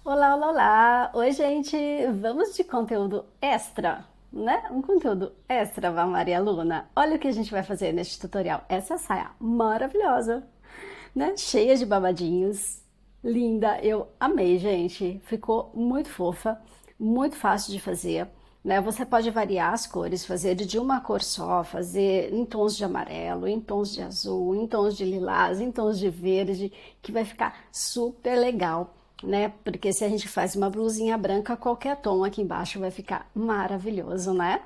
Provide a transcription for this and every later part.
Olá, olá, olá! Oi, gente! Vamos de conteúdo extra, né? Um conteúdo extra, Maria Luna. Olha o que a gente vai fazer neste tutorial. Essa saia maravilhosa, né? Cheia de babadinhos. Linda! Eu amei, gente. Ficou muito fofa, muito fácil de fazer. Né? Você pode variar as cores, fazer de uma cor só, fazer em tons de amarelo, em tons de azul, em tons de lilás, em tons de verde, que vai ficar super legal, né? Porque se a gente faz uma blusinha branca, qualquer tom aqui embaixo vai ficar maravilhoso, né?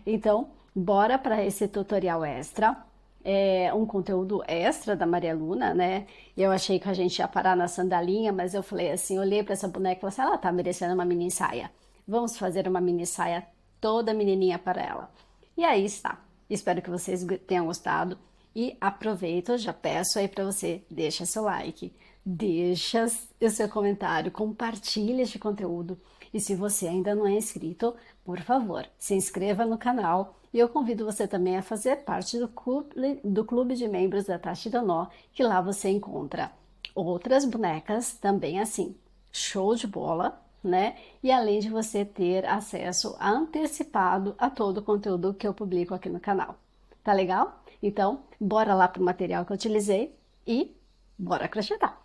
Então, bora para esse tutorial extra. É um conteúdo extra da Maria Luna, né? Eu achei que a gente ia parar na sandalinha, mas eu falei assim, olhei para essa boneca e falei assim, ela tá merecendo uma mini saia. Vamos fazer uma mini saia toda menininha para ela. E aí está. Espero que vocês tenham gostado e aproveito, já peço aí para você, deixa seu like, deixa o seu comentário, compartilha este conteúdo. E se você ainda não é inscrito, por favor, se inscreva no canal. E eu convido você também a fazer parte do clube de membros da Tachiranó, que lá você encontra outras bonecas também assim, show de bola, né? E além de você ter acesso antecipado a todo o conteúdo que eu publico aqui no canal. Tá legal? Então, bora lá pro material que eu utilizei e bora crochetar!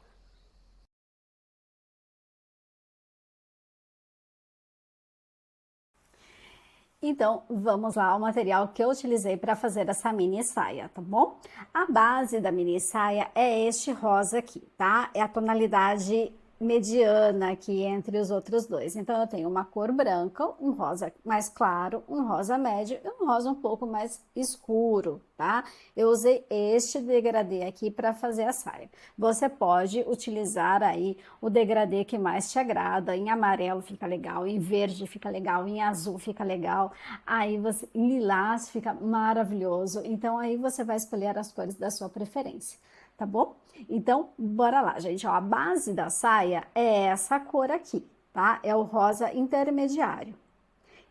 Então, vamos lá ao material que eu utilizei para fazer essa mini saia, tá bom? A base da mini saia é este rosa aqui, tá? É a tonalidade mediana aqui entre os outros dois. Então, eu tenho uma cor branca, um rosa mais claro, um rosa médio e um rosa um pouco mais escuro, tá? Eu usei este degradê aqui para fazer a saia. Você pode utilizar aí o degradê que mais te agrada. Em amarelo fica legal, em verde fica legal, em azul fica legal. Aí você, em lilás fica maravilhoso. Então aí você vai escolher as cores da sua preferência, tá bom? Então, bora lá, gente. Ó, a base da saia é essa cor aqui, tá? É o rosa intermediário.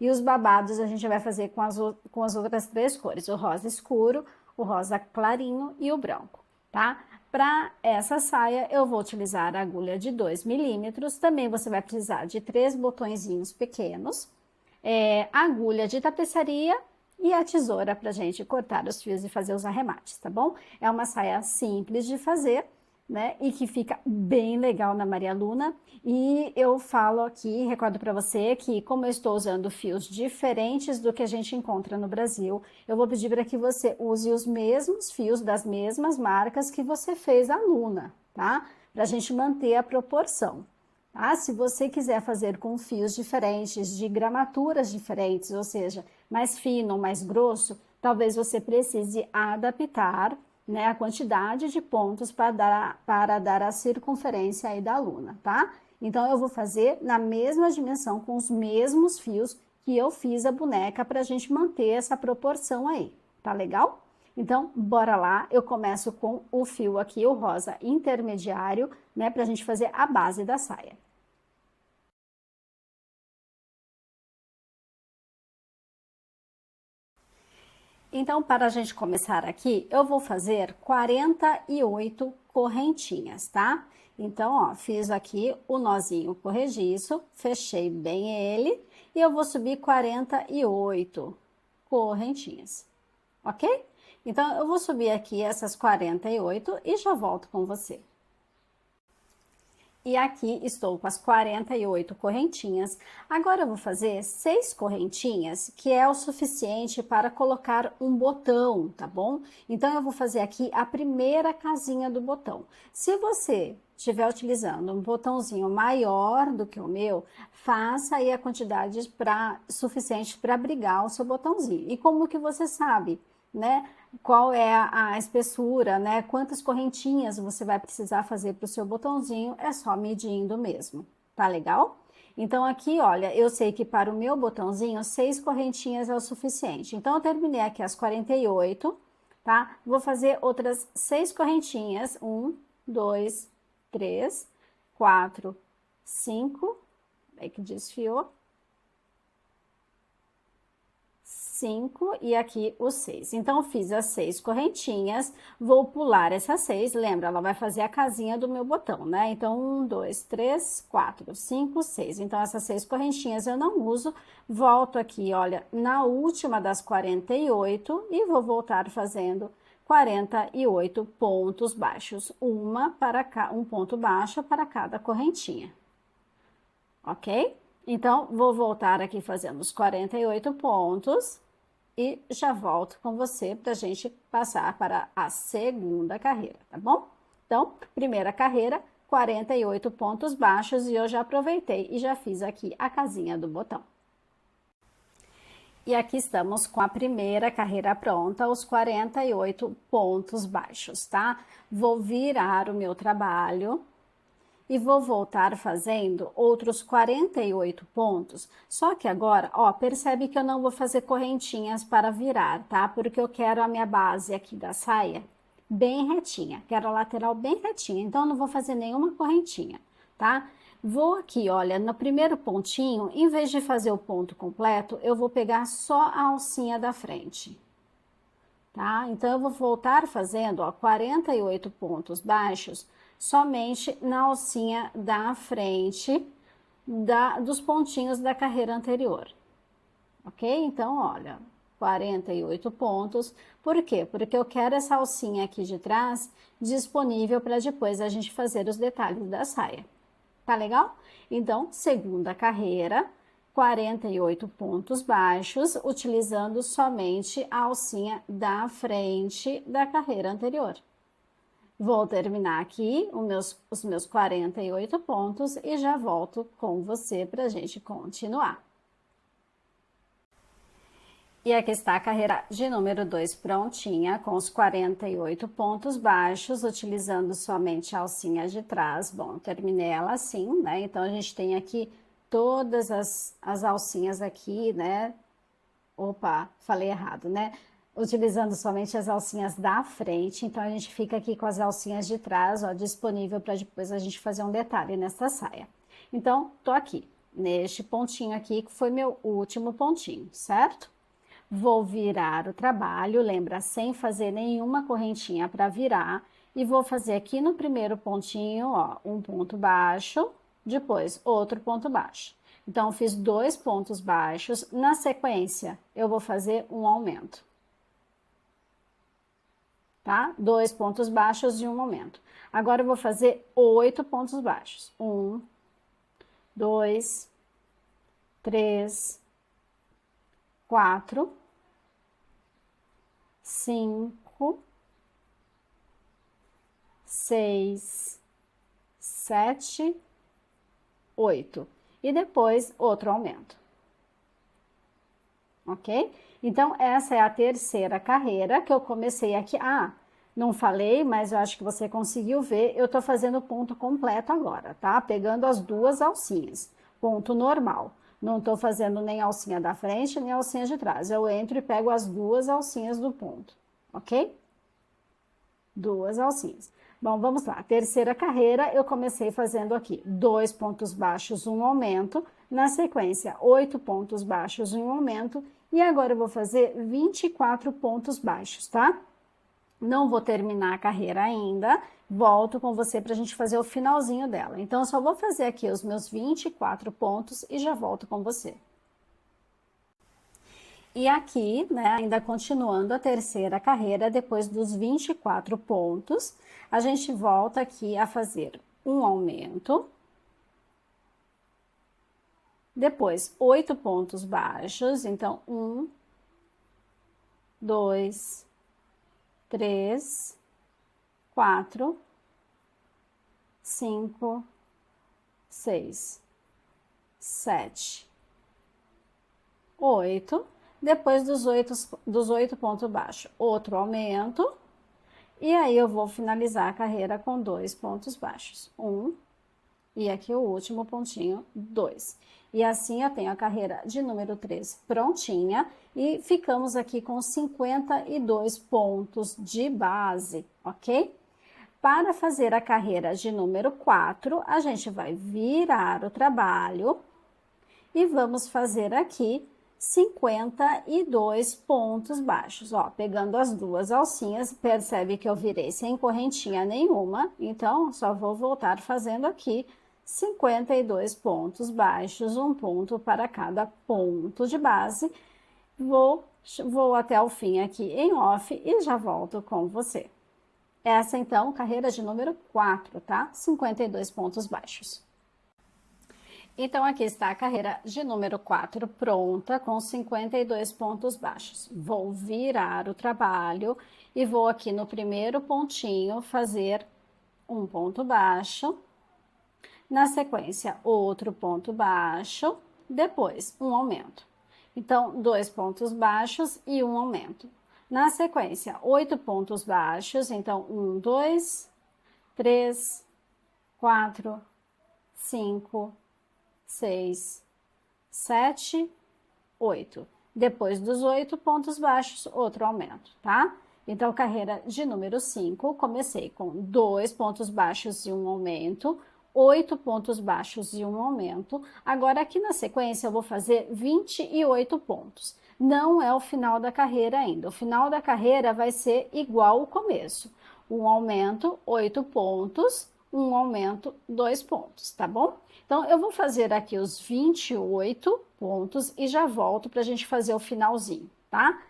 E os babados a gente vai fazer com as outras três cores: o rosa escuro, o rosa clarinho e o branco, tá? Para essa saia, eu vou utilizar a agulha de 2 milímetros. Também você vai precisar de três botõezinhos pequenos, agulha de tapeçaria e a tesoura para a gente cortar os fios e fazer os arremates, tá bom? É uma saia simples de fazer, né? E que fica bem legal na Maria Luna. E eu falo aqui, recordo para você que, como eu estou usando fios diferentes do que a gente encontra no Brasil, eu vou pedir para que você use os mesmos fios das mesmas marcas que você fez a Luna, tá? Para a gente manter a proporção. Ah, se você quiser fazer com fios diferentes, de gramaturas diferentes, ou seja, mais fino ou mais grosso, talvez você precise adaptar, né, a quantidade de pontos para dar a circunferência aí da luna, tá? Então, eu vou fazer na mesma dimensão, com os mesmos fios que eu fiz a boneca, para a gente manter essa proporção aí, tá legal? Então, bora lá, eu começo com o fio aqui, o rosa intermediário, né, para a gente fazer a base da saia. Então, para a gente começar aqui, eu vou fazer 48 correntinhas, tá? Então, ó, fiz aqui o nozinho corrediço, fechei bem ele e eu vou subir 48 correntinhas, ok? Então, eu vou subir aqui essas 48 e já volto com você. E aqui estou com as 48 correntinhas. Agora eu vou fazer 6 correntinhas, que é o suficiente para colocar um botão, tá bom? Então eu vou fazer aqui a primeira casinha do botão. Se você estiver utilizando um botãozinho maior do que o meu, faça aí a quantidade suficiente para abrigar o seu botãozinho. E como que você sabe, né? Qual é a espessura, né? Quantas correntinhas você vai precisar fazer para o seu botãozinho, é só medindo mesmo, tá legal? Então aqui, olha, eu sei que para o meu botãozinho, 6 correntinhas é o suficiente. Então eu terminei aqui as 48, tá? Vou fazer outras 6 correntinhas, 1, 2, 3, 4, 5, aí que desfiou, 5 e aqui o 6. Então, eu fiz as 6 correntinhas, vou pular essas 6, lembra, ela vai fazer a casinha do meu botão, né? Então, 1, 2, 3, 4, 5, 6. Então, essas 6 correntinhas eu não uso, volto aqui, olha, na última das 48 e vou voltar fazendo 48 pontos baixos, um ponto baixo para cada correntinha, ok? Então, vou voltar aqui fazendo os 48 pontos e já volto com você para a gente passar para a segunda carreira, tá bom? Então, primeira carreira, 48 pontos baixos e eu já aproveitei e já fiz aqui a casinha do botão. E aqui estamos com a primeira carreira pronta, os 48 pontos baixos, tá? Vou virar o meu trabalho e vou voltar fazendo outros 48 pontos, só que agora, ó, percebe que eu não vou fazer correntinhas para virar, tá? Porque eu quero a minha base aqui da saia bem retinha, quero a lateral bem retinha, então eu não vou fazer nenhuma correntinha, tá? Vou aqui, olha, no primeiro pontinho, em vez de fazer o ponto completo, eu vou pegar só a alcinha da frente, tá? Então, eu vou voltar fazendo, ó, 48 pontos baixos, somente na alcinha da frente dos pontinhos da carreira anterior, ok? Então, olha, 48 pontos, por quê? Porque eu quero essa alcinha aqui de trás disponível para depois a gente fazer os detalhes da saia, tá legal? Então, segunda carreira, 48 pontos baixos, utilizando somente a alcinha da frente da carreira anterior. Vou terminar aqui os meus 48 pontos e já volto com você para a gente continuar. E aqui está a carreira de número 2 prontinha, com os 48 pontos baixos, utilizando somente a alcinha de trás. Bom, terminei ela assim, né? Então, a gente tem aqui todas as alcinhas aqui, né? Opa, falei errado, né? Utilizando somente as alcinhas da frente, então a gente fica aqui com as alcinhas de trás, ó, disponível para depois a gente fazer um detalhe nessa saia. Então, tô aqui, neste pontinho aqui, que foi meu último pontinho, certo? Vou virar o trabalho, lembra, sem fazer nenhuma correntinha para virar, e vou fazer aqui no primeiro pontinho, ó, um ponto baixo, depois outro ponto baixo. Então, fiz 2 pontos baixos, na sequência, eu vou fazer um aumento. Tá? 2 pontos baixos e um aumento. Agora, eu vou fazer 8 pontos baixos. 1, 2, 3, 4, 5, 6, 7, 8. E depois, outro aumento. Ok? Então, essa é a terceira carreira que eu comecei aqui. Ah, não falei, mas eu acho que você conseguiu ver. Eu tô fazendo ponto completo agora, tá? Pegando as duas alcinhas. Ponto normal. Não tô fazendo nem alcinha da frente, nem alcinha de trás. Eu entro e pego as duas alcinhas do ponto, ok? Duas alcinhas. Bom, vamos lá. Terceira carreira, eu comecei fazendo aqui 2 pontos baixos, um aumento. Na sequência, 8 pontos baixos e um aumento. E agora eu vou fazer 24 pontos baixos, tá? Não vou terminar a carreira ainda. Volto com você para a gente fazer o finalzinho dela. Então, eu só vou fazer aqui os meus 24 pontos e já volto com você. E aqui, né, ainda continuando a terceira carreira, depois dos 24 pontos, a gente volta aqui a fazer um aumento. Depois, 8 pontos baixos, então, 1, 2, 3, 4, 5, 6, 7, 8. Depois dos 8 pontos baixos, outro aumento. E aí, eu vou finalizar a carreira com 2 pontos baixos. 1, e aqui o último pontinho, 2. E assim eu tenho a carreira de número 3 prontinha e ficamos aqui com 52 pontos de base, ok? Para fazer a carreira de número 4, a gente vai virar o trabalho e vamos fazer aqui 52 pontos baixos. Ó, pegando as duas alcinhas, percebe que eu virei sem correntinha nenhuma, então só vou voltar fazendo aqui 52 pontos baixos, um ponto para cada ponto de base. Vou até o fim aqui em off e já volto com você. Essa, então, carreira de número 4, tá? 52 pontos baixos. Então, aqui está a carreira de número 4 pronta com 52 pontos baixos. Vou virar o trabalho e vou aqui no primeiro pontinho fazer um ponto baixo. Na sequência, outro ponto baixo, depois um aumento. Então, 2 pontos baixos e um aumento. Na sequência, 8 pontos baixos, então 1, 2, 3, 4, 5, 6, 7, 8. Depois dos 8 pontos baixos, outro aumento, tá? Então, carreira de número 5, comecei com 2 pontos baixos e um aumento, 8 pontos baixos e um aumento. Agora, aqui na sequência, eu vou fazer 28 pontos. Não é o final da carreira ainda. O final da carreira vai ser igual ao começo. Um aumento, 8 pontos, um aumento, 2 pontos, tá bom? Então, eu vou fazer aqui os 28 pontos e já volto para a gente fazer o finalzinho, tá?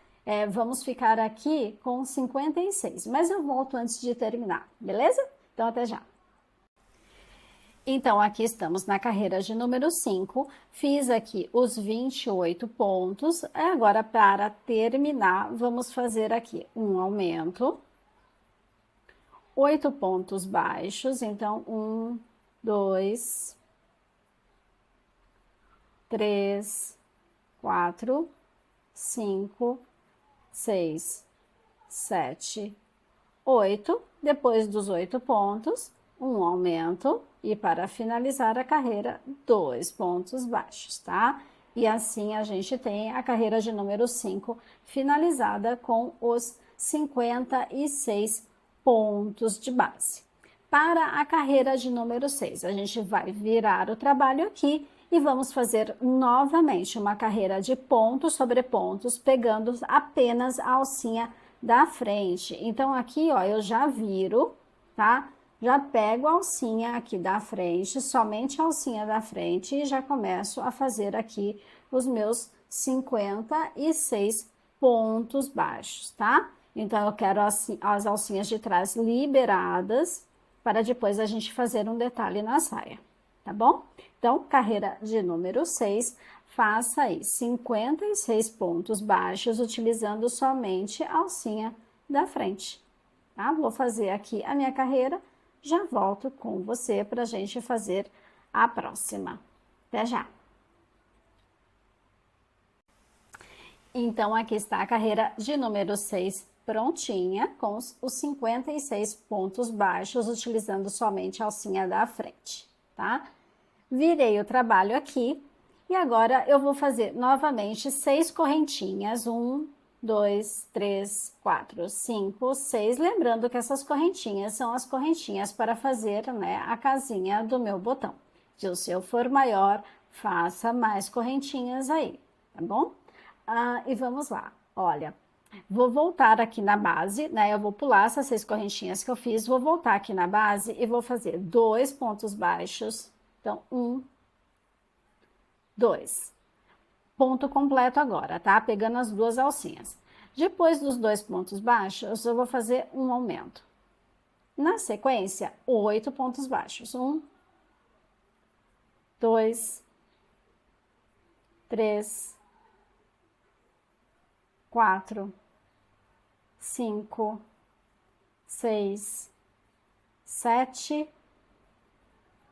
Vamos ficar aqui com 56, mas eu volto antes de terminar, beleza? Então, até já. Então, aqui estamos na carreira de número 5, fiz aqui os 28 pontos, agora para terminar, vamos fazer aqui um aumento, 8 pontos baixos, então 1, 2, 3, 4, 5, 6, 7, 8, depois dos 8 pontos, um aumento e para finalizar a carreira, 2 pontos baixos, tá? E assim a gente tem a carreira de número 5 finalizada com os 56 pontos de base. Para a carreira de número 6, a gente vai virar o trabalho aqui e vamos fazer novamente uma carreira de pontos sobre pontos, pegando apenas a alcinha da frente. Então, aqui, ó, eu já viro, tá? Já pego a alcinha aqui da frente, somente a alcinha da frente, e já começo a fazer aqui os meus 56 pontos baixos, tá? Então, eu quero as alcinhas de trás liberadas, para depois a gente fazer um detalhe na saia, tá bom? Então, carreira de número 6, faça aí 56 pontos baixos, utilizando somente a alcinha da frente, tá? Vou fazer aqui a minha carreira, já volto com você para a gente fazer a próxima. Até já! Então, aqui está a carreira de número 6 prontinha, com os 56 pontos baixos, utilizando somente a alcinha da frente, tá? Virei o trabalho aqui e agora eu vou fazer novamente 6 correntinhas, 1, 2, 3, 4, 5, 6. Lembrando que essas correntinhas são as correntinhas para fazer, né, a casinha do meu botão. Se o seu for maior, faça mais correntinhas aí, tá bom? E vamos lá, olha, vou voltar aqui na base, né, eu vou pular essas 6 correntinhas que eu fiz, vou voltar aqui na base e vou fazer 2 pontos baixos, então 1, 2. Ponto completo agora, tá? Pegando as duas alcinhas. Depois dos 2 pontos baixos, eu vou fazer um aumento. Na sequência, 8 pontos baixos. 1, 2, 3, 4, 5, 6, 7,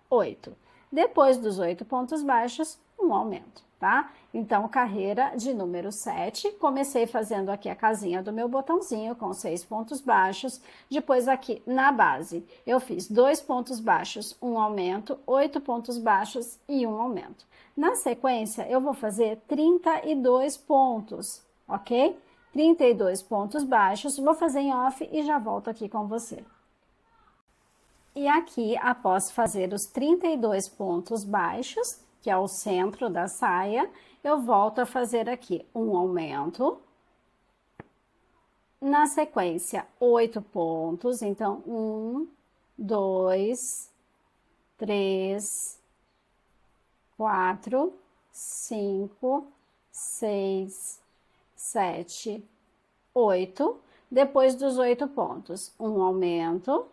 8. Depois dos 8 pontos baixos, um aumento, tá? Então, carreira de número 7, comecei fazendo aqui a casinha do meu botãozinho com 6 pontos baixos, depois aqui na base eu fiz 2 pontos baixos, um aumento, 8 pontos baixos e um aumento. Na sequência, eu vou fazer 32 pontos, ok? 32 pontos baixos, vou fazer em off e já volto aqui com você. E aqui, após fazer os 32 pontos baixos, que é o centro da saia, eu volto a fazer aqui um aumento. Na sequência, 8 pontos, então 1, 2, 3, 4, 5, 6, 7, 8. Depois dos 8 pontos, um aumento.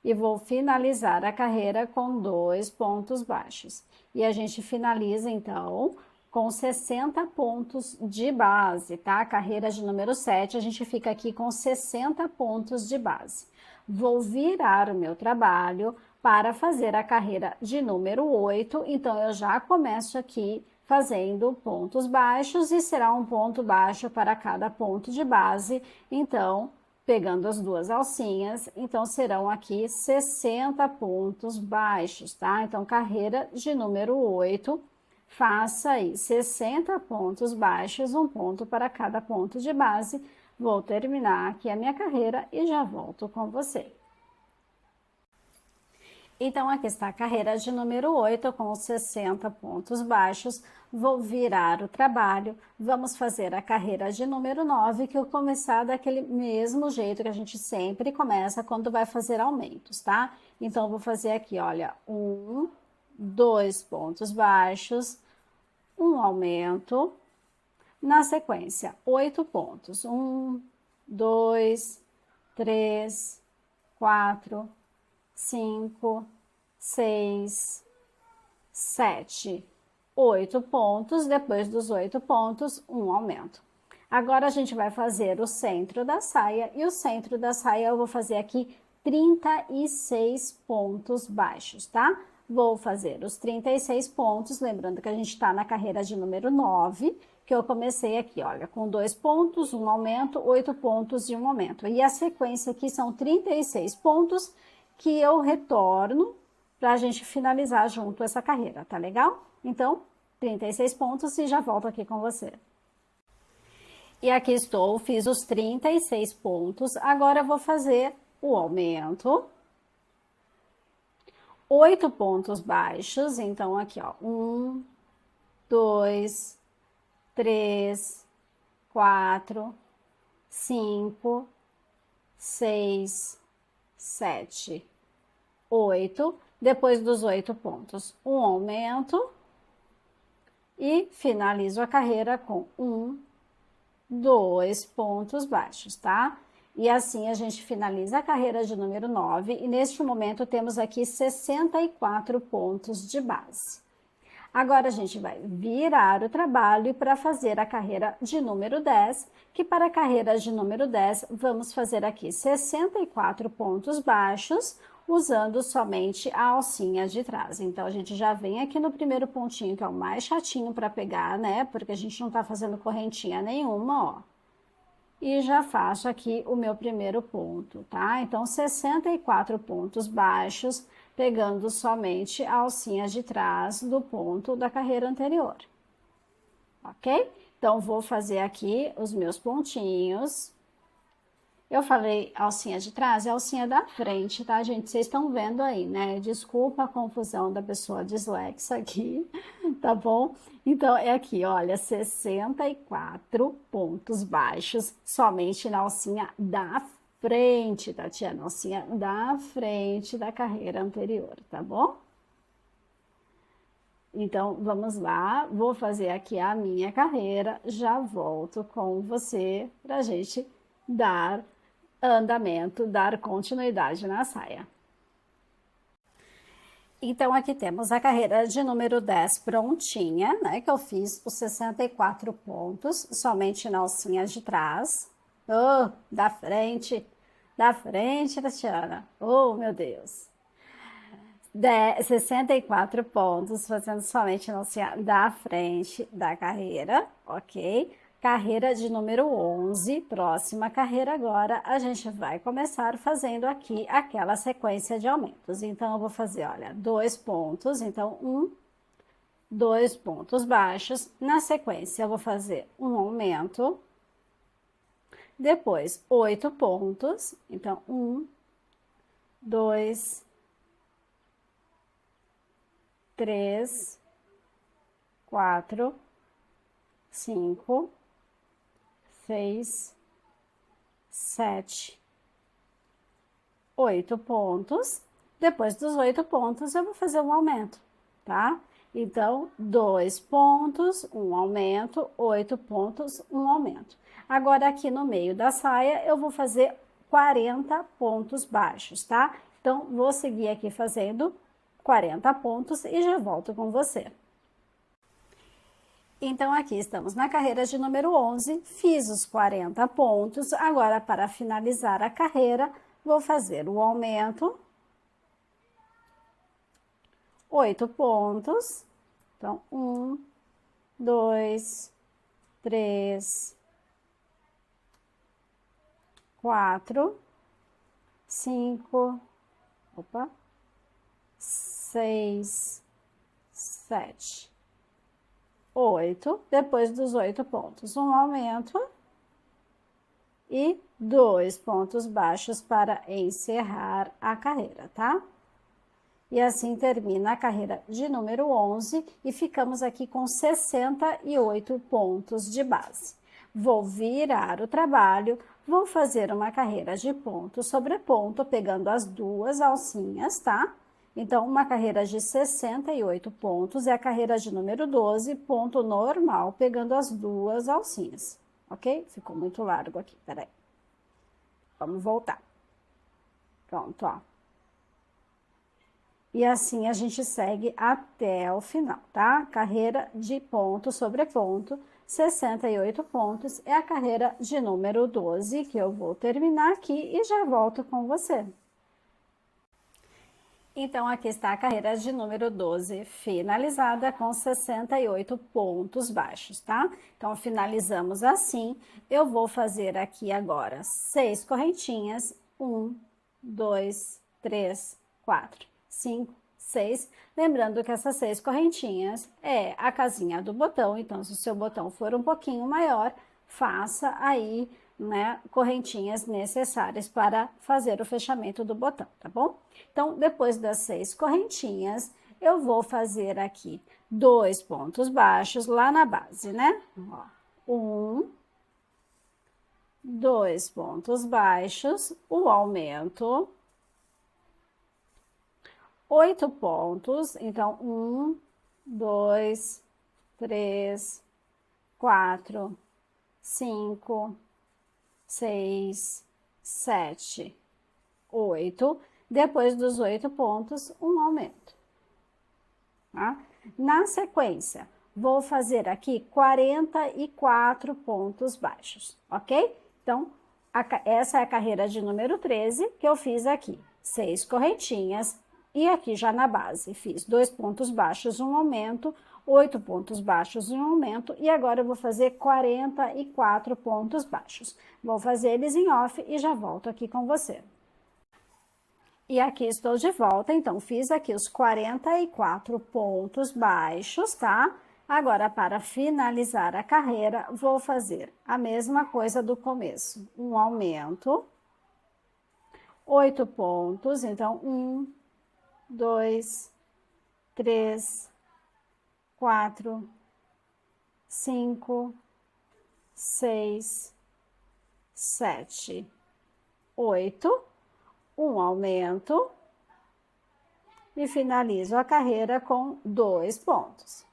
E vou finalizar a carreira com 2 pontos baixos. E a gente finaliza, então, com 60 pontos de base, tá? A carreira de número 7, a gente fica aqui com 60 pontos de base. Vou virar o meu trabalho para fazer a carreira de número 8, então eu já começo aqui fazendo pontos baixos e será um ponto baixo para cada ponto de base, então pegando as duas alcinhas, então serão aqui 60 pontos baixos, tá? Então, carreira de número 8, faça aí 60 pontos baixos, um ponto para cada ponto de base. Vou terminar aqui a minha carreira e já volto com você. Então, aqui está a carreira de número 8 com 60 pontos baixos. Vou virar o trabalho. Vamos fazer a carreira de número 9, que eu começar daquele mesmo jeito que a gente sempre começa quando vai fazer aumentos, tá? Então, vou fazer aqui, olha, 1, 2 pontos baixos, um aumento. Na sequência, 8 pontos. 1, 2, 3, 4, 5, 6, 7, 8 pontos. Depois dos 8 pontos, um aumento. Agora a gente vai fazer o centro da saia, e o centro da saia eu vou fazer aqui 36 pontos baixos, tá? Vou fazer os 36 pontos, lembrando que a gente está na carreira de número 9, que eu comecei aqui, olha, com 2 pontos, um aumento, 8 pontos e um aumento. E a sequência aqui são 36 pontos que eu retorno para a gente finalizar junto essa carreira, tá legal? Então, 36 pontos e já volto aqui com você. E aqui estou, fiz os 36 pontos, agora eu vou fazer o aumento. 8 pontos baixos, então aqui, ó, 1, 2, 3, 4, 5, 6, 7, 8. Depois dos 8 pontos, um aumento. E finalizo a carreira com 1, 2 pontos baixos, tá? E assim a gente finaliza a carreira de número 9, e neste momento temos aqui 64 pontos de base. Agora a gente vai virar o trabalho para fazer a carreira de número 10, que para a carreira de número 10 vamos fazer aqui 64 pontos baixos, usando somente a alcinha de trás. Então a gente já vem aqui no primeiro pontinho, que é o mais chatinho para pegar, né? Porque a gente não tá fazendo correntinha nenhuma, ó. E já faço aqui o meu primeiro ponto, tá? Então, 64 pontos baixos, pegando somente a alcinha de trás do ponto da carreira anterior. Ok? Então, vou fazer aqui os meus pontinhos. Eu falei alcinha de trás, é alcinha da frente, tá, gente? Vocês estão vendo aí, né? Desculpa a confusão da pessoa dislexa aqui, tá bom? Então, é aqui, olha, 64 pontos baixos somente na alcinha da frente, Tatiana, alcinha da frente da carreira anterior, tá bom? Então, vamos lá, vou fazer aqui a minha carreira, já volto com você pra gente dar andamento, dar continuidade na saia. Então, aqui temos a carreira de número 10 prontinha, né? Que eu fiz os 64 pontos, somente na alcinha de trás. Oh, da frente, Tatiana. Oh, meu Deus. 64 pontos, fazendo somente na alcinha da frente da carreira, ok? Carreira de número 11, próxima carreira agora, a gente vai começar fazendo aqui aquela sequência de aumentos. Então, eu vou fazer, olha, 2 pontos, então 1, 2 pontos baixos. Na sequência, eu vou fazer um aumento. Depois, 8 pontos, então 1, 2, 3, 4, 5, 6, 7, 8 pontos. Depois dos 8 pontos, eu vou fazer um aumento, tá? Então, 2 pontos, um aumento, 8 pontos, um aumento. Agora, aqui no meio da saia, eu vou fazer 40 pontos baixos, tá? Então, vou seguir aqui fazendo 40 pontos e já volto com você. Então, aqui estamos na carreira de número 11, fiz os 40 pontos. Agora, para finalizar a carreira, vou fazer o aumento, 8 pontos. Então, 1, 2, 3, 4, 5, 6, 7, 8. Depois dos 8 pontos, um aumento e 2 pontos baixos para encerrar a carreira, tá? E assim termina a carreira de número 11 e ficamos aqui com 68 pontos de base. Vou virar o trabalho, vou fazer uma carreira de ponto sobre ponto, pegando as duas alcinhas, tá? Então, uma carreira de 68 pontos é a carreira de número 12, ponto normal, pegando as duas alcinhas, ok? Ficou muito largo aqui, peraí. Vamos voltar. Pronto, ó. E assim a gente segue até o final, tá? Carreira de ponto sobre ponto, 68 pontos, é a carreira de número 12, que eu vou terminar aqui e já volto com você. Então, aqui está a carreira de número 12, finalizada com 68 pontos baixos, tá? Então, finalizamos assim. Eu vou fazer aqui agora 6 correntinhas, 1, 2, 3, 4, 5, 6. Lembrando que essas 6 correntinhas é a casinha do botão, então se o seu botão for um pouquinho maior, faça aí, né, correntinhas necessárias para fazer o fechamento do botão, tá bom? Então, depois das 6 correntinhas, eu vou fazer aqui 2 pontos baixos lá na base, né? Ó, 1, 2 pontos baixos, o aumento, 8 pontos, então 1, 2, 3, 4, 5, 6, 7, 8. Depois dos 8 pontos, um aumento, tá? Na sequência, vou fazer aqui 44 pontos baixos, ok? Então, essa é a carreira de número 13 que eu fiz aqui. 6 correntinhas e aqui já na base fiz 2 pontos baixos, um aumento, 8 pontos baixos, um aumento, e agora eu vou fazer 44 pontos baixos. Vou fazer eles em off e já volto aqui com você. E aqui estou de volta, então fiz aqui os 44 pontos baixos, tá? Agora, para finalizar a carreira, vou fazer a mesma coisa do começo. Um aumento, 8 pontos, então 1, 2, 3, 4, 5, 6, 7, 8, um aumento e finalizo a carreira com 2 pontos.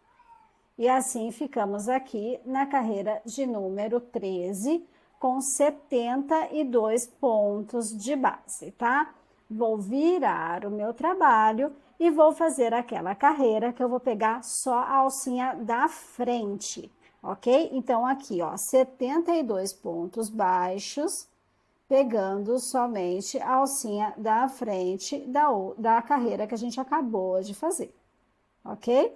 E assim ficamos aqui na carreira de número 13 com 72 pontos de base, tá? Vou virar o meu trabalho e vou fazer aquela carreira que eu vou pegar só a alcinha da frente, ok? Então, aqui, ó, 72 pontos baixos, pegando somente a alcinha da frente da carreira que a gente acabou de fazer, ok?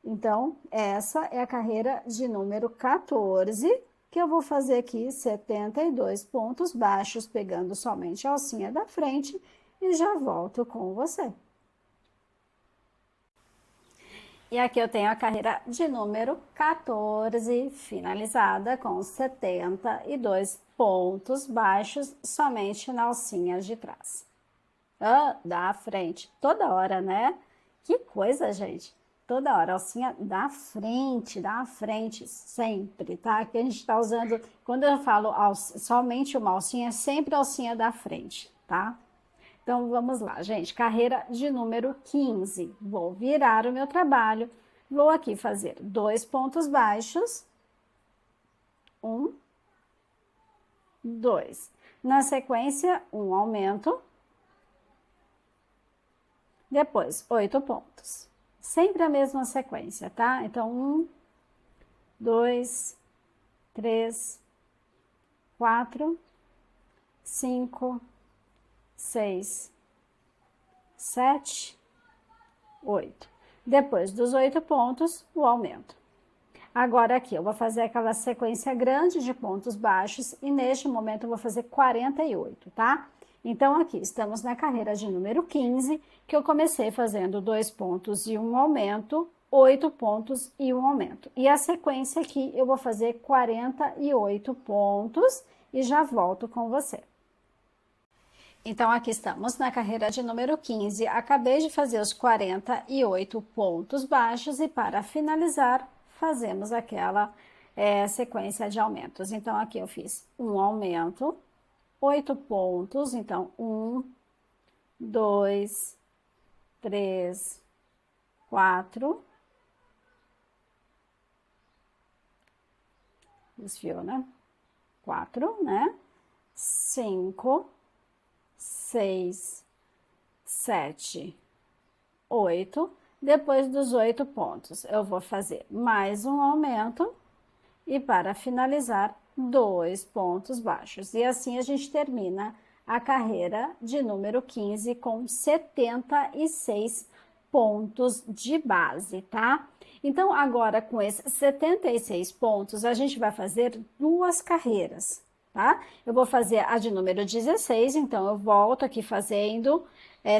Então, essa é a carreira de número 14, que eu vou fazer aqui 72 pontos baixos, pegando somente a alcinha da frente e já volto com você. E aqui eu tenho a carreira de número 14, finalizada com 72 pontos baixos, somente na alcinha de trás. Da frente, toda hora, né? Que coisa, gente! toda hora, alcinha da frente, sempre, tá? Que a gente tá usando, quando eu falo somente uma alcinha, é sempre alcinha da frente, tá? Então, vamos lá, gente. Carreira de número 15. Vou virar o meu trabalho. Vou aqui fazer 2 pontos baixos. 1, 2. Na sequência, um aumento. Depois, 8 pontos. Sempre a mesma sequência, tá? Então, 1, 2, 3, 4, 5, 6, 7, 8. Depois dos 8 pontos, o aumento. Agora aqui, eu vou fazer aquela sequência grande de pontos baixos e neste momento eu vou fazer 48, tá? Então, aqui estamos na carreira de número 15, que eu comecei fazendo 2 pontos e um aumento, 8 pontos e um aumento. E a sequência aqui, eu vou fazer 48 pontos e já volto com você. Então, aqui estamos na carreira de número 15. Acabei de fazer os 48 pontos baixos e para finalizar, fazemos aquela sequência de aumentos. Então, aqui eu fiz um aumento, 8 pontos, então 1, 2, 3, 4, desviou, né? 4, né? 5, 6, 7, 8. Depois dos 8 pontos, eu vou fazer mais um aumento e para finalizar, 2 pontos baixos. E assim a gente termina a carreira de número 15 com 76 pontos de base, tá? Então, agora com esses 76 pontos, a gente vai fazer 2 carreiras, tá? Eu vou fazer a de número 16, então eu volto aqui fazendo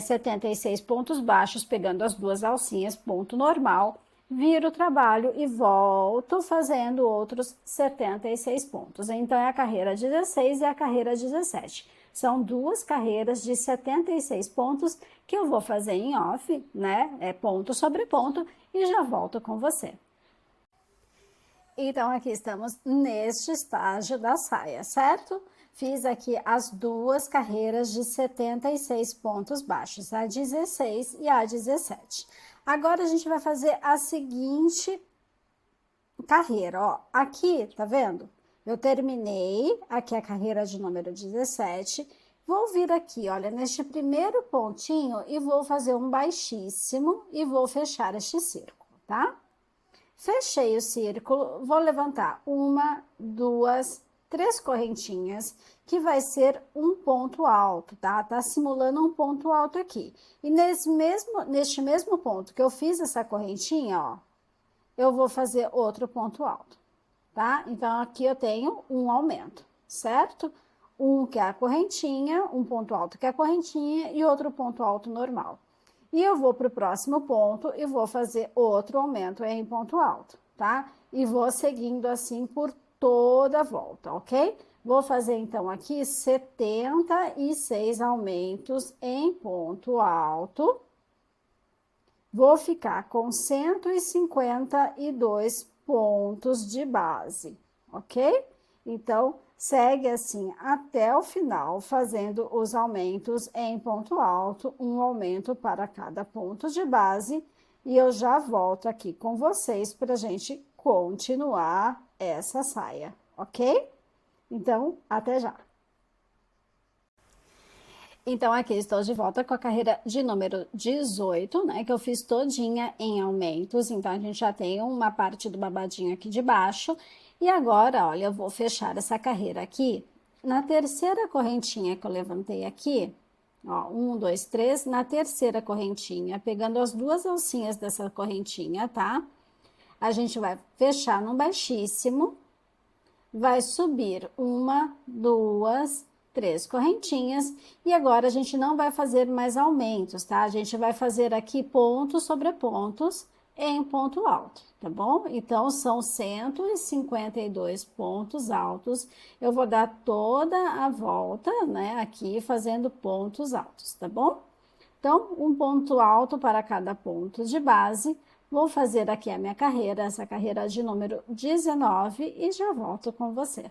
76 pontos baixos, pegando as 2 alcinhas, ponto normal, viro o trabalho e volto fazendo outros 76 pontos. Então, é a carreira 16 e a carreira 17. São 2 carreiras de 76 pontos que eu vou fazer em off, né? É ponto sobre ponto e já volto com você. Então, aqui estamos neste estágio da saia, certo? Fiz aqui as 2 carreiras de 76 pontos baixos, a 16 e a 17. Agora, a gente vai fazer a seguinte carreira, ó. Aqui, tá vendo? Eu terminei aqui a carreira de número 17. Vou vir aqui, olha, neste primeiro pontinho e vou fazer um baixíssimo e vou fechar este círculo, tá? Fechei o círculo, vou levantar 1, 2, 3 correntinhas, que vai ser um ponto alto, tá? Tá simulando um ponto alto aqui. E neste mesmo ponto que eu fiz essa correntinha, ó, eu vou fazer outro ponto alto, tá? Então, aqui eu tenho um aumento, certo? Um que é a correntinha, um ponto alto que é a correntinha e outro ponto alto normal. E eu vou para o próximo ponto e vou fazer outro aumento em ponto alto, tá? E vou seguindo assim por toda a volta, ok? Vou fazer então aqui 76 aumentos em ponto alto. Vou ficar com 152 pontos de base, ok? Então, segue assim até o final, fazendo os aumentos em ponto alto, um aumento para cada ponto de base, e eu já volto aqui com vocês para a gente continuar essa saia, ok? Então, até já! Então, aqui estou de volta com a carreira de número 18, né? Que eu fiz todinha em aumentos, então a gente já tem uma parte do babadinho aqui de baixo. E agora, olha, eu vou fechar essa carreira aqui na terceira correntinha que eu levantei aqui, ó, 1, 2, 3, na terceira correntinha, pegando as 2 alcinhas dessa correntinha, tá? A gente vai fechar no baixíssimo, vai subir 1, 2, 3 correntinhas, e agora a gente não vai fazer mais aumentos, tá? A gente vai fazer aqui pontos sobre pontos em ponto alto, tá bom? Então, são 152 pontos altos. Eu vou dar toda a volta, né, aqui fazendo pontos altos, tá bom? Então, um ponto alto para cada ponto de base, Vou fazer aqui a minha carreira, essa carreira de número 19 e já volto com você.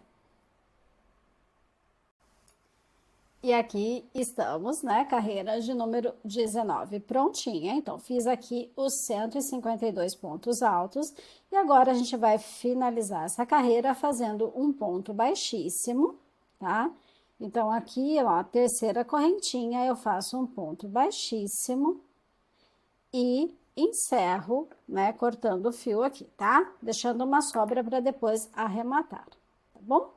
E aqui estamos, né, carreira de número 19 prontinha. Então, fiz aqui os 152 pontos altos e agora a gente vai finalizar essa carreira fazendo um ponto baixíssimo, tá? Então, aqui, ó, a terceira correntinha, eu faço um ponto baixíssimo e encerro, né, cortando o fio aqui, tá? Deixando uma sobra para depois arrematar, tá bom?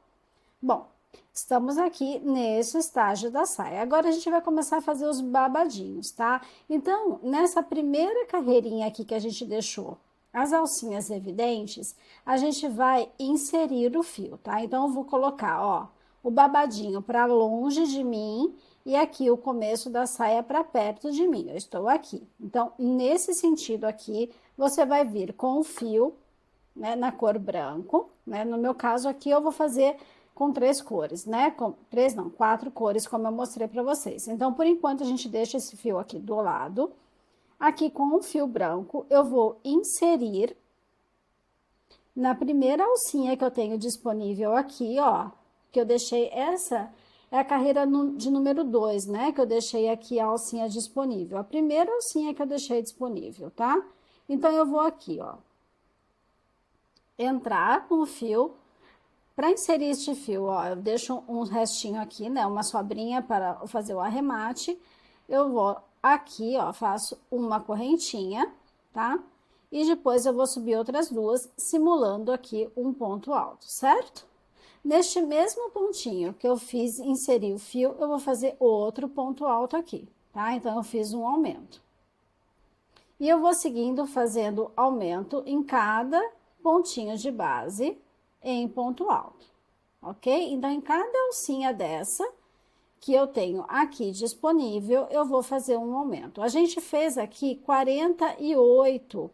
Bom, estamos aqui nesse estágio da saia. Agora a gente vai começar a fazer os babadinhos, tá? Então, nessa primeira carreirinha aqui que a gente deixou as alcinhas evidentes, a gente vai inserir o fio, tá? Então, eu vou colocar, ó, o babadinho para longe de mim e aqui o começo da saia para perto de mim. Eu estou aqui. Então, nesse sentido aqui, você vai vir com o fio, né, na cor branco, né? No meu caso aqui, eu vou fazer com 3 cores, né? Com 3 não, 4 cores, como eu mostrei para vocês. Então, por enquanto, a gente deixa esse fio aqui do lado. Aqui, com o fio branco, eu vou inserir na primeira alcinha que eu tenho disponível aqui, ó, que eu deixei, essa é a carreira de número 2, né? Que eu deixei aqui a alcinha disponível. A primeira alcinha que eu deixei disponível, tá? Então, eu vou aqui, ó, entrar com o fio. Para inserir este fio, ó, eu deixo um restinho aqui, né, uma sobrinha para fazer o arremate. Eu vou aqui, ó, faço uma correntinha, tá? E depois eu vou subir outras duas, simulando aqui um ponto alto, certo? Neste mesmo pontinho que eu fiz inserir o fio, eu vou fazer outro ponto alto aqui, tá? Então, eu fiz um aumento. E eu vou seguindo fazendo aumento em cada pontinho de base, em ponto alto, ok? Então, em cada alcinha dessa que eu tenho aqui disponível, eu vou fazer um aumento. A gente fez aqui 48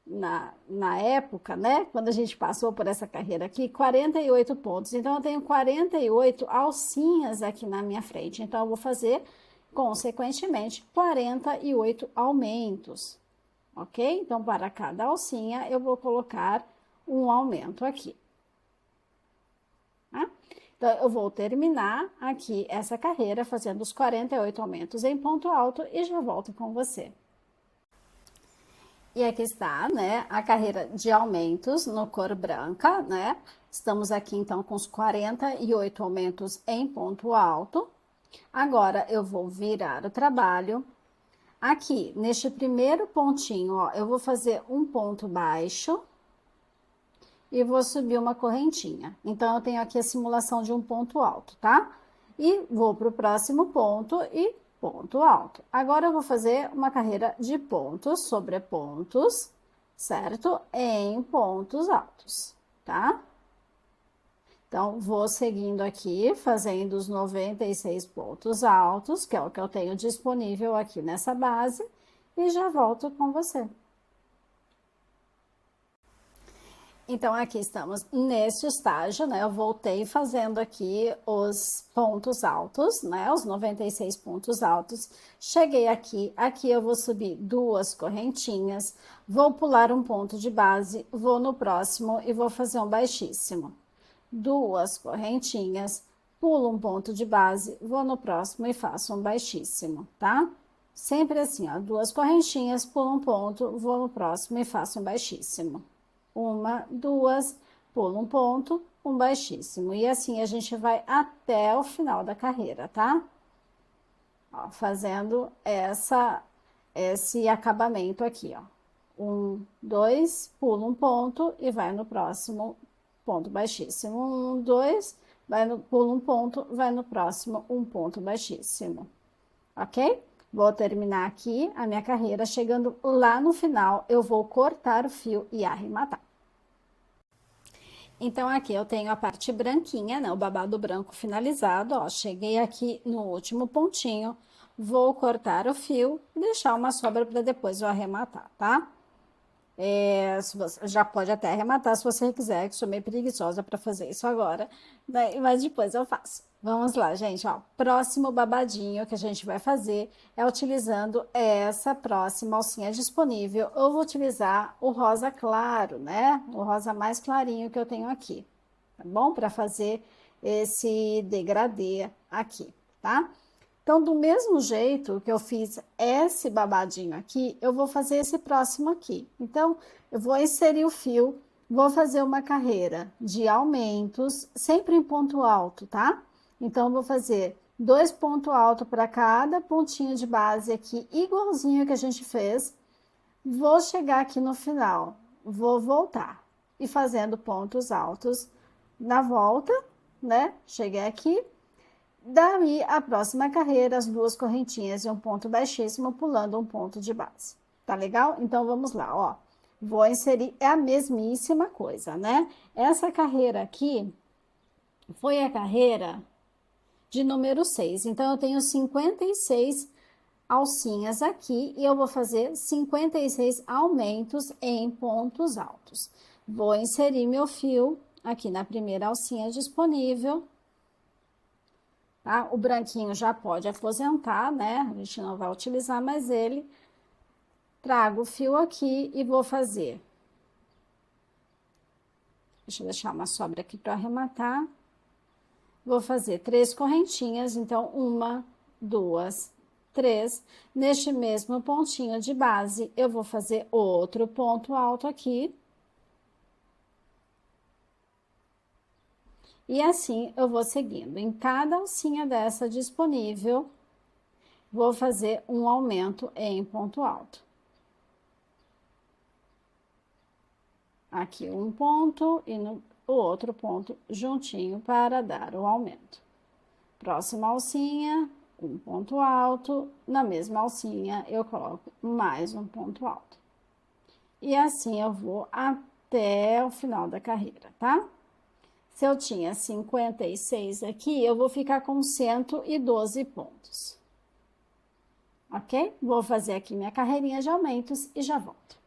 na época, né? Quando a gente passou por essa carreira aqui, 48 pontos. Então, eu tenho 48 alcinhas aqui na minha frente. Então, eu vou fazer, consequentemente, 48 aumentos, ok? Então, para cada alcinha, eu vou colocar um aumento aqui, tá? Então, eu vou terminar aqui essa carreira fazendo os 48 aumentos em ponto alto e já volto com você. E aqui está, né, a carreira de aumentos no cor branca, né? Estamos aqui, então, com os 48 aumentos em ponto alto. Agora, eu vou virar o trabalho. Aqui, neste primeiro pontinho, ó, eu vou fazer um ponto baixo e vou subir uma correntinha. Então, eu tenho aqui a simulação de um ponto alto, tá? E vou para o próximo ponto e ponto alto. Agora, eu vou fazer uma carreira de pontos sobre pontos, certo? Em pontos altos, tá? Então, vou seguindo aqui, fazendo os 96 pontos altos, que é o que eu tenho disponível aqui nessa base, e já volto com você. Então, aqui estamos nesse estágio, né? Eu voltei fazendo aqui os pontos altos, né? Os 96 pontos altos. Cheguei aqui, aqui eu vou subir 2 correntinhas, vou pular um ponto de base, vou no próximo e vou fazer um baixíssimo. 2 correntinhas, pulo um ponto de base, vou no próximo e faço um baixíssimo, tá? Sempre assim, ó, 2 correntinhas, pulo um ponto, vou no próximo e faço um baixíssimo. 1, 2, pulo um ponto, um baixíssimo. E assim a gente vai até o final da carreira, tá? Ó, fazendo esse acabamento aqui, ó. 1, 2, pulo um ponto e vai no próximo ponto baixíssimo. 1, 2, pulo um ponto, vai no próximo um ponto baixíssimo. Ok? Vou terminar aqui a minha carreira, chegando lá no final, eu vou cortar o fio e arrematar. Então, aqui eu tenho a parte branquinha, né, o babado branco finalizado, ó, cheguei aqui no último pontinho, vou cortar o fio e deixar uma sobra para depois eu arrematar, tá? Se você, já pode até arrematar se você quiser, que sou meio preguiçosa para fazer isso agora, né? Mas depois eu faço. Vamos lá, gente, ó. Próximo babadinho que a gente vai fazer é utilizando essa próxima alcinha disponível. Eu vou utilizar o rosa claro, né? O rosa mais clarinho que eu tenho aqui, tá bom? Para fazer esse degradê aqui, tá? Então, do mesmo jeito que eu fiz esse babadinho aqui, eu vou fazer esse próximo aqui. Então, eu vou inserir o fio, vou fazer uma carreira de aumentos, sempre em ponto alto, tá? Então, vou fazer 2 pontos altos para cada pontinho de base aqui, igualzinho que a gente fez. Vou chegar aqui no final, vou voltar e fazendo pontos altos na volta, né? Cheguei aqui. Daí, a próxima carreira, as 2 correntinhas e um ponto baixíssimo, pulando um ponto de base. Tá legal? Então, vamos lá, ó. Vou inserir, é a mesmíssima coisa, né? Essa carreira aqui foi a carreira de número 6. Então, eu tenho 56 alcinhas aqui e eu vou fazer 56 aumentos em pontos altos. Vou inserir meu fio aqui na primeira alcinha disponível. Tá? O branquinho já pode aposentar, né? A gente não vai utilizar mais ele. Trago o fio aqui e vou fazer. Deixa eu deixar uma sobra aqui para arrematar. Vou fazer 3 correntinhas, então 1, 2, 3. Neste mesmo pontinho de base, eu vou fazer outro ponto alto aqui. E assim eu vou seguindo. Em cada alcinha dessa disponível, vou fazer um aumento em ponto alto. Aqui um ponto e no outro ponto juntinho para dar o aumento. Próxima alcinha, um ponto alto. Na mesma alcinha, eu coloco mais um ponto alto. E assim eu vou até o final da carreira, tá? Se eu tinha 56 aqui, eu vou ficar com 112 pontos. Ok? Vou fazer aqui minha carreirinha de aumentos e já volto.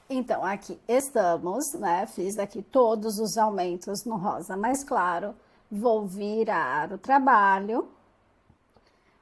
Então, aqui estamos, né? Fiz aqui todos os aumentos no rosa mais claro. Vou virar o trabalho.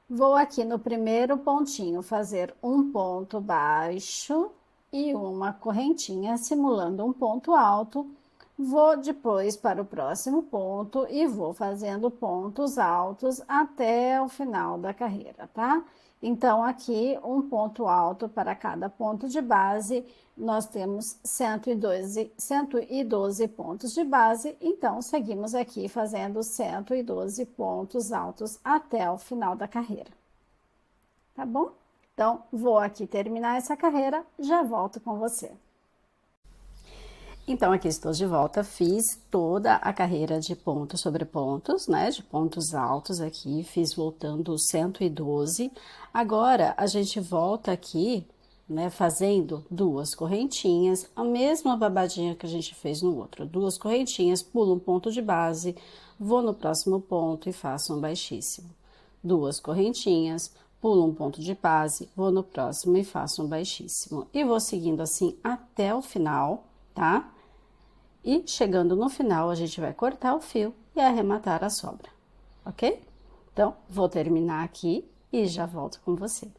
Vou aqui no primeiro pontinho fazer um ponto baixo e uma correntinha simulando um ponto alto. Vou depois para o próximo ponto e vou fazendo pontos altos até o final da carreira, tá? Então, aqui, um ponto alto para cada ponto de base, nós temos 112 pontos de base, então, seguimos aqui fazendo 112 pontos altos até o final da carreira, tá bom? Então, vou aqui terminar essa carreira, já volto com você. Então, aqui estou de volta, fiz toda a carreira de pontos sobre pontos, né, de pontos altos aqui, fiz voltando 112. Agora, a gente volta aqui, né, fazendo 2 correntinhas, a mesma babadinha que a gente fez no outro. 2 correntinhas, pulo um ponto de base, vou no próximo ponto e faço um baixíssimo. 2 correntinhas, pulo um ponto de base, vou no próximo e faço um baixíssimo. E vou seguindo assim até o final, tá? E chegando no final, a gente vai cortar o fio e arrematar a sobra, ok? Então, vou terminar aqui e já volto com você.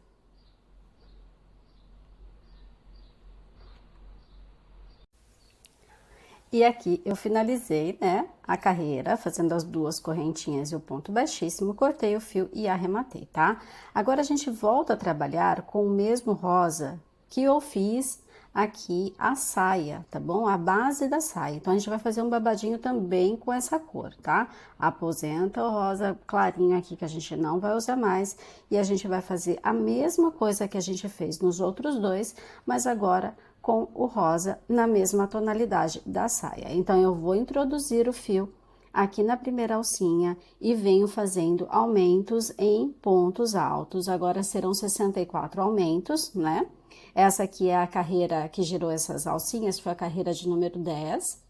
E aqui eu finalizei, né, a carreira, fazendo as 2 correntinhas e o ponto baixíssimo, cortei o fio e arrematei, tá? Agora, a gente volta a trabalhar com o mesmo rosa que eu fiz aqui a saia, tá bom? A base da saia. Então, a gente vai fazer um babadinho também com essa cor, tá? Aposenta o rosa clarinho aqui, que a gente não vai usar mais. E a gente vai fazer a mesma coisa que a gente fez nos outros dois, mas agora com o rosa na mesma tonalidade da saia. Então, eu vou introduzir o fio aqui na primeira alcinha e venho fazendo aumentos em pontos altos. Agora, serão 64 aumentos, né? Essa aqui é a carreira que girou essas alcinhas, foi a carreira de número 10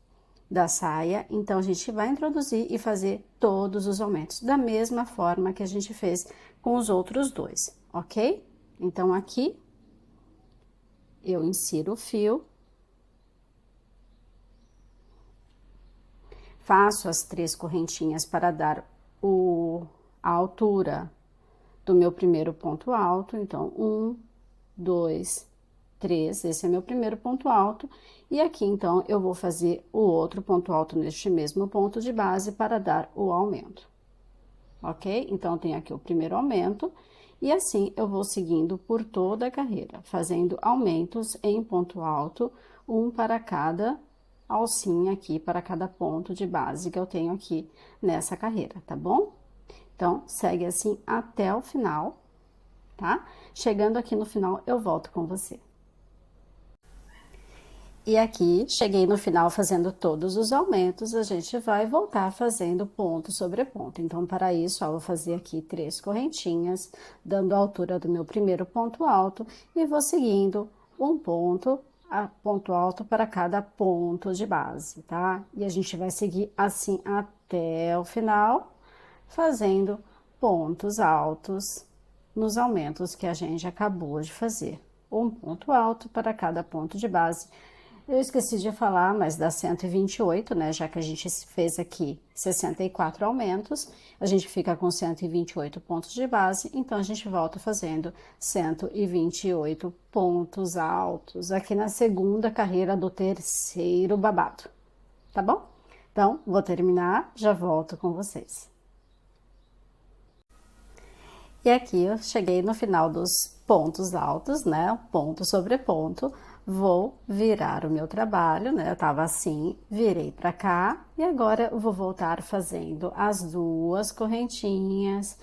da saia. Então, a gente vai introduzir e fazer todos os aumentos, da mesma forma que a gente fez com os outros dois, ok? Então, aqui, eu insiro o fio, faço as 3 correntinhas para dar a altura do meu primeiro ponto alto. Então, 1, 2, 3, esse é meu primeiro ponto alto. E aqui, então, eu vou fazer o outro ponto alto neste mesmo ponto de base para dar o aumento. Ok? Então, tem aqui o primeiro aumento. E assim, eu vou seguindo por toda a carreira, fazendo aumentos em ponto alto, um para cada alcinha aqui, para cada ponto de base que eu tenho aqui nessa carreira, tá bom? Então, segue assim até o final, tá? Chegando aqui no final, eu volto com você. E aqui, cheguei no final fazendo todos os aumentos, a gente vai voltar fazendo ponto sobre ponto. Então, para isso, ó, vou fazer aqui 3 correntinhas, dando a altura do meu primeiro ponto alto, e vou seguindo um ponto alto para cada ponto de base, tá? E a gente vai seguir assim até o final, fazendo pontos altos nos aumentos que a gente acabou de fazer. Um ponto alto para cada ponto de base. Eu esqueci de falar, mas dá 128, né? Já que a gente fez aqui 64 aumentos, a gente fica com 128 pontos de base, então a gente volta fazendo 128 pontos altos aqui na segunda carreira do terceiro babado, tá bom? Então, vou terminar, já volto com vocês. E aqui eu cheguei no final dos pontos altos, né? Ponto sobre ponto. Vou virar o meu trabalho, né? Eu tava assim, virei pra cá. E agora eu vou voltar fazendo as 2 correntinhas.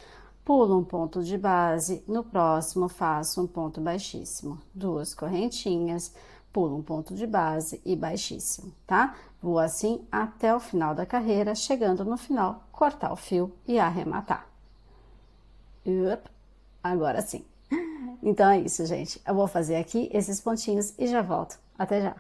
Pulo um ponto de base. No próximo, faço um ponto baixíssimo. 2 correntinhas. Pulo um ponto de base e baixíssimo, tá? Vou assim até o final da carreira. Chegando no final, cortar o fio e arrematar. Agora sim. Então é isso, gente. Eu vou fazer aqui esses pontinhos e já volto. Até já.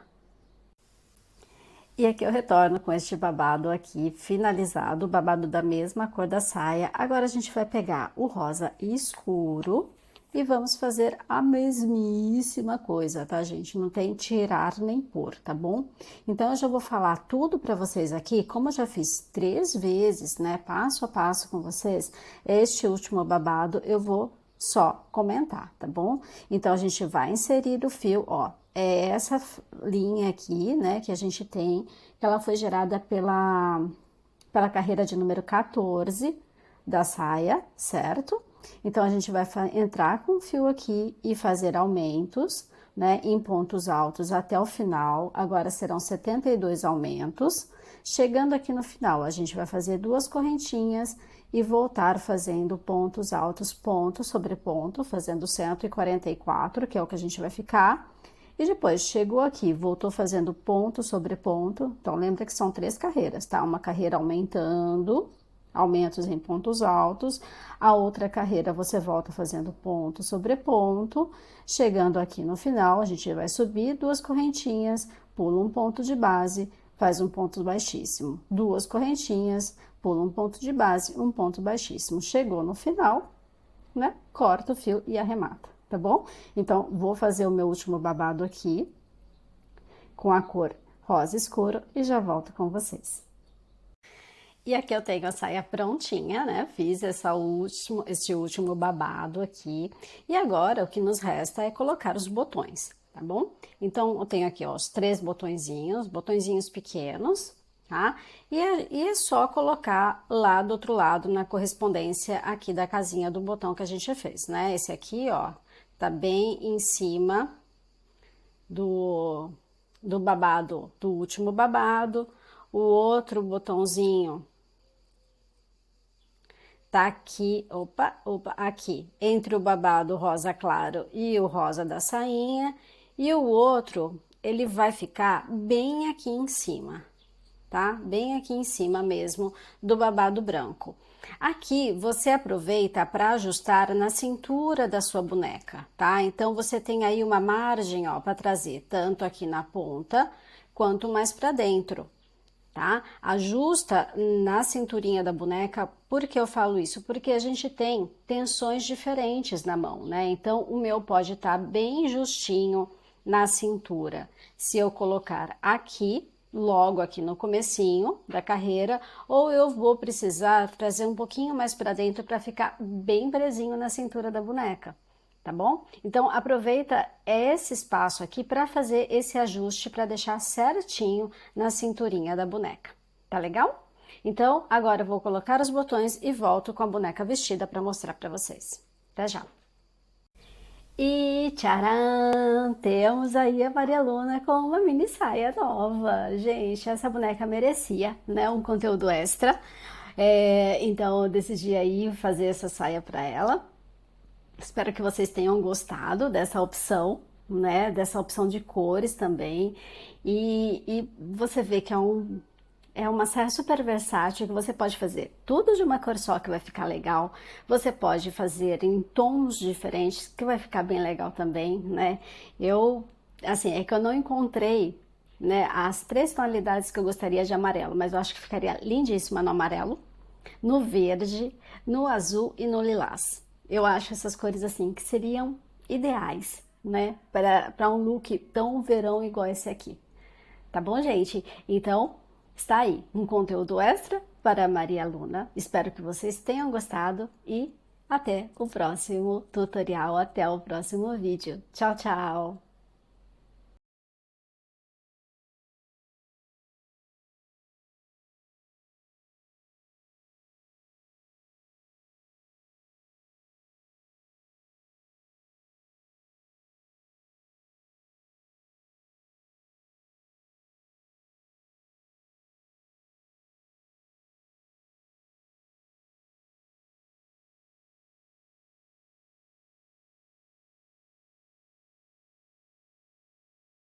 E aqui eu retorno com este babado aqui finalizado, o babado da mesma cor da saia. Agora a gente vai pegar o rosa escuro e vamos fazer a mesmíssima coisa, tá, gente? Não tem tirar nem pôr, tá bom? Então, eu já vou falar tudo pra vocês aqui, como eu já fiz 3 vezes, né, passo a passo com vocês, este último babado eu vou só comentar, tá bom? Então, a gente vai inserir o fio, ó, é essa linha aqui, né, que a gente tem, que ela foi gerada pela carreira de número 14 da saia, certo? Então, a gente vai entrar com o fio aqui e fazer aumentos, né, em pontos altos até o final. Agora, serão 72 aumentos. Chegando aqui no final, a gente vai fazer 2 correntinhas e voltar fazendo pontos altos, ponto sobre ponto, fazendo 144, que é o que a gente vai ficar. E depois, chegou aqui, voltou fazendo ponto sobre ponto. Então, lembra que são 3 carreiras, tá? Uma carreira aumentando, aumentos em pontos altos, a outra carreira você volta fazendo ponto sobre ponto, chegando aqui no final, a gente vai subir 2 correntinhas, pula um ponto de base, faz um ponto baixíssimo, 2 correntinhas, pula um ponto de base, um ponto baixíssimo, chegou no final, né, corta o fio e arremata, tá bom? Então, vou fazer o meu último babado aqui, com a cor rosa escuro, e já volto com vocês. E aqui eu tenho a saia prontinha, né? Fiz este último babado aqui. E agora, o que nos resta é colocar os botões, tá bom? Então, eu tenho aqui, ó, os 3 botõezinhos pequenos, tá? E é só colocar lá do outro lado, na correspondência aqui da casinha do botão que a gente fez, né? Esse aqui, ó, tá bem em cima do babado, do último babado. O outro botãozinho tá aqui, aqui, entre o babado rosa claro e o rosa da sainha, e o outro, ele vai ficar bem aqui em cima, tá? Bem aqui em cima mesmo do babado branco. Aqui, você aproveita para ajustar na cintura da sua boneca, tá? Então, você tem aí uma margem, ó, para trazer tanto aqui na ponta, quanto mais para dentro. Tá? Ajusta na cinturinha da boneca. Por que eu falo isso? Porque a gente tem tensões diferentes na mão, né? Então, o meu pode estar bem justinho na cintura se eu colocar aqui, logo aqui no comecinho da carreira, ou eu vou precisar trazer um pouquinho mais para dentro para ficar bem presinho na cintura da boneca, tá bom? Então aproveita esse espaço aqui para fazer esse ajuste para deixar certinho na cinturinha da boneca, tá legal? Então agora eu vou colocar os botões e volto com a boneca vestida para mostrar para vocês. Até já! E tcharam! Temos aí a Maria Luna com uma mini saia nova. Gente, essa boneca merecia, né? Um conteúdo extra. Então eu decidi aí fazer essa saia para ela. Espero que vocês tenham gostado dessa opção, né? Dessa opção de cores também. E você vê que é uma saia super versátil que você pode fazer tudo de uma cor só que vai ficar legal. Você pode fazer em tons diferentes que vai ficar bem legal também, né? É que eu não encontrei, né, as 3 tonalidades que eu gostaria de amarelo, mas eu acho que ficaria lindíssima no amarelo, no verde, no azul e no lilás. Eu acho essas cores assim que seriam ideais, né, para um look tão verão igual esse aqui. Tá bom, gente? Então, está aí um conteúdo extra para a Maria Luna. Espero que vocês tenham gostado e até o próximo tutorial, até o próximo vídeo. Tchau, tchau!